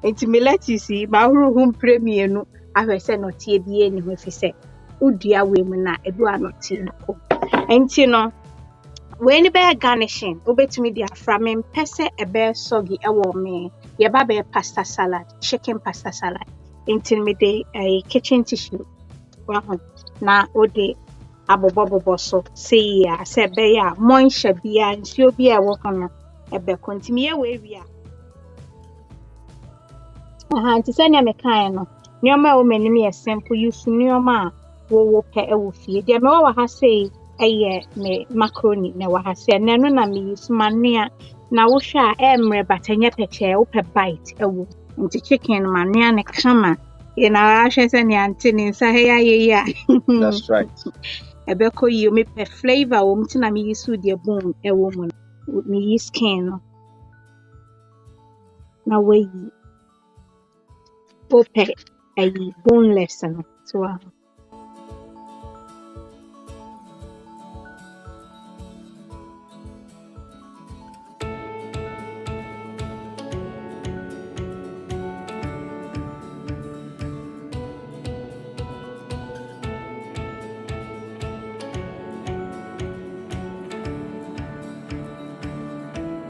Enti me lettuce yi ma huru hum premier no ahwe se no tie bie ni ho fi se udua we mu na edu anotie no ko. Enti no we ni be garnishing obetumi di afra me pese ebe soggy ewo me ye ba be pasta salad, chicken pasta salad. Enti me dey a kitchen tissue na ode abobobobo so say ya se be ya moisture bia nsuo bia wo hono ebe kontimi ye we wi a nti se ne me kan no nyoma wo manim ye simple use nyoma wo pe ewo fie de me wo ha say eye me macaroni na wo ha say na no na me use mania na wo hwa emre batanye peche wo pe bite ewo nti chicken mania ne kama ye na ahwe se ne ante ne nsa he ya ye ya. That's right. Ebeko yi me pe flavor wo mti na me use de bone ewo mu me use skin no na we yi ope ayi boneless no so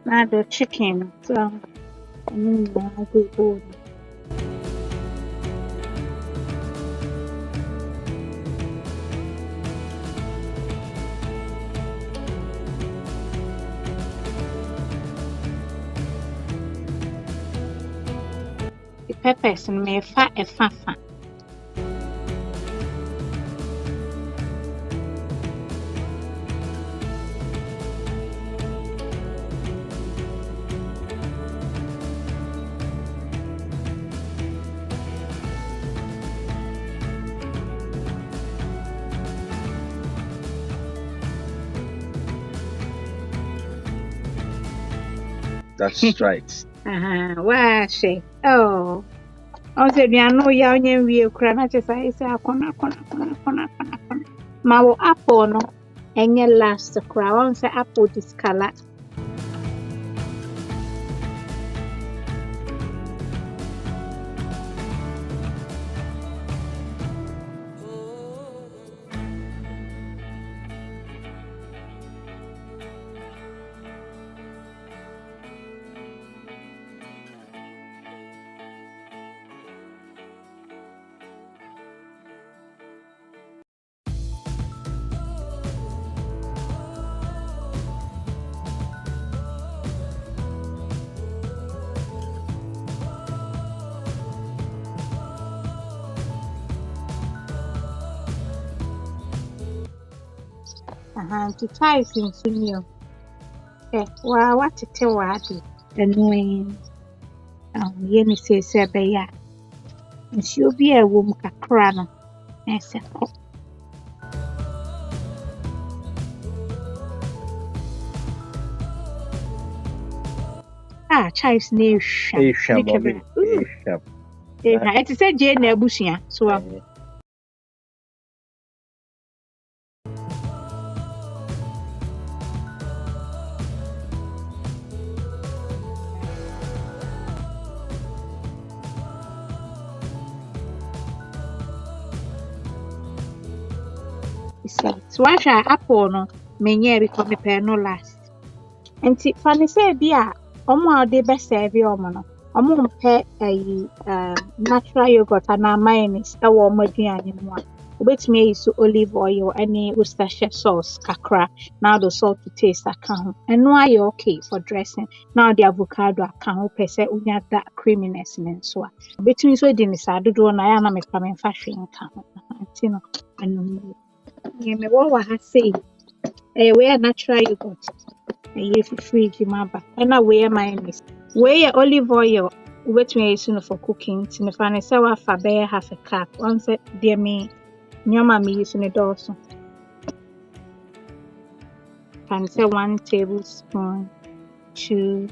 na the chicken so na go the peppers me fa efafa That's right. Wa she oh o se bia no ya onye wie kura na chesa ise akona ma wo apple no enye last kura won say apple discolor to chives in sunio wa watete wa ade enu ye ni se be ya nsuo bi a ewo mu kakra no ese ko chives na ehwa it is a je na abusua so so I try apple no menye because me pay no last enti fani say bia omo ade be serve omo no omo mpe natural yogurt na mayonnaise e wo omo aduane mu a obetumi use olive oil any Worcestershire sauce kakra now the salt to taste account and no aye okay for dressing now the avocado account pese unya that creaminess so obetumi so di ni sa dodo na ya na me pa me fa hwe nka enti no anu me wa ha say we are natural yogurt ye fridge maba na we mayonnaise we olive oil wetumi use no for cooking tin fa ne say wa fa be half a cup one say dear me nyoma me use no also can say 1 tablespoon 2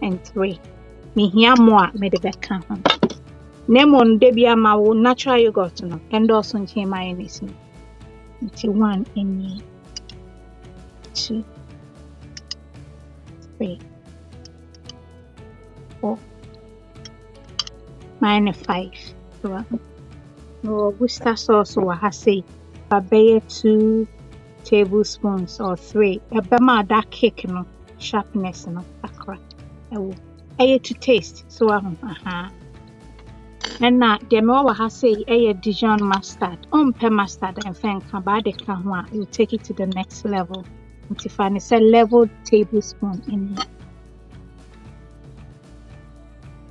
and 3 me here more me de beka ho Nemon debia ma wo natural yogurt no and also nche mayonnaise no. Nti 1 any 2 3 4 mine 5. So no Worcester sauce wa ha say about 2 tablespoons or 3. Ebema that cake no sharpness no Accra. To taste. So and now the more ha say Dijon mustard. Pe mustard and fan can buy the can you take it to the next level. If I say level tablespoon in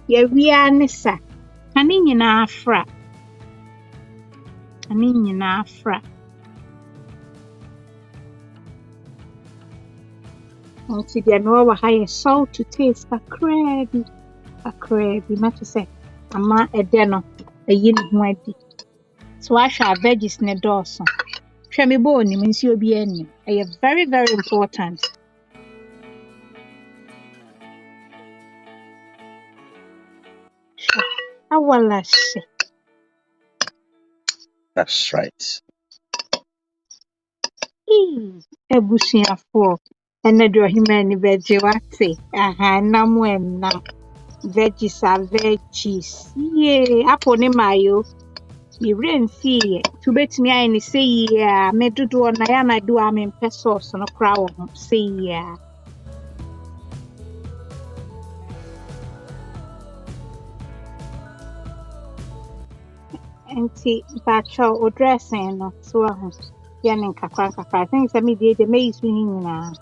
here. We are nessa. Ani nyina afra. Onti the no high salt to taste a crabby, not to say. Ama edeno a yin wadi. So I shall veggies ne dawson. Shami bone means you'll be any. Very, very important. That's right. Ebusuafo and the Himani veggie wate. Nam veggies are veggies. Yea, upon mayo. Me rain see to bet me I say yeah, me do na do am in pesos no crowd say yeah. Enti bacho o dressing no so yanin kakra I think say me dey the me isu nyina.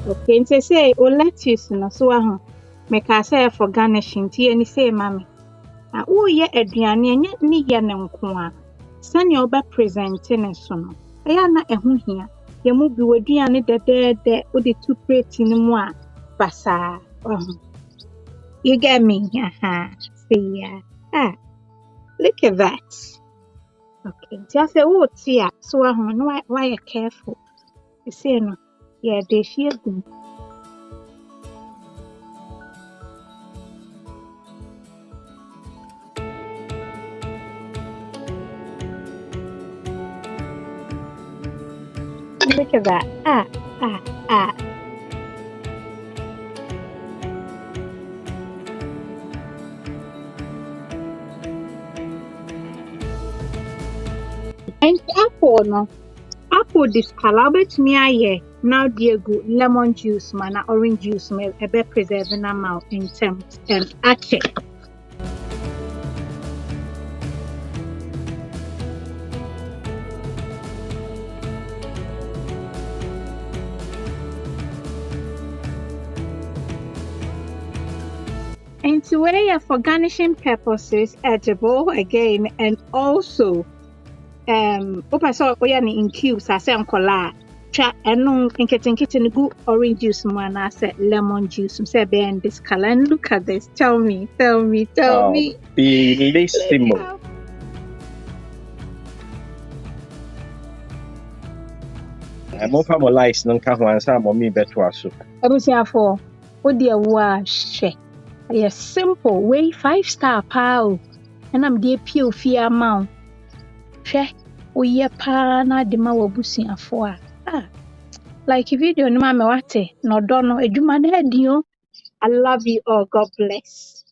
Okay, and say o lettuce no so make I say for garnishing tea and say mommy. Ye aduane anya ni ye ne nko a. Sane oba presenting so no. Eya na ehu hia. Ye mu bi waduane de o de two plate ni mu a basa. You get me? See ya. Look at that. Okay. Just say oh tia. So why you careful. You see no. Yeah, they share them. Look at that. And apple discolor bet me aye. Now dear good lemon juice man orange juice me be preserving amount in terms and ache. And to wear for garnishing purposes edible again and also opa so oya ni in cubes ase nkola twa eno nketen go orange juice mo na ase lemon juice say be and this color and look at this tell me Bellissimo. I'm more formalized non ka ho ansa mo mi beto aso abusiafo o de wa hwe yes simple way 5-star pal and am dey pure fear mount hwe oye pa na de ma wabusiafo a like video no ma me wate no do no adwuma na adio. I love you all. God bless.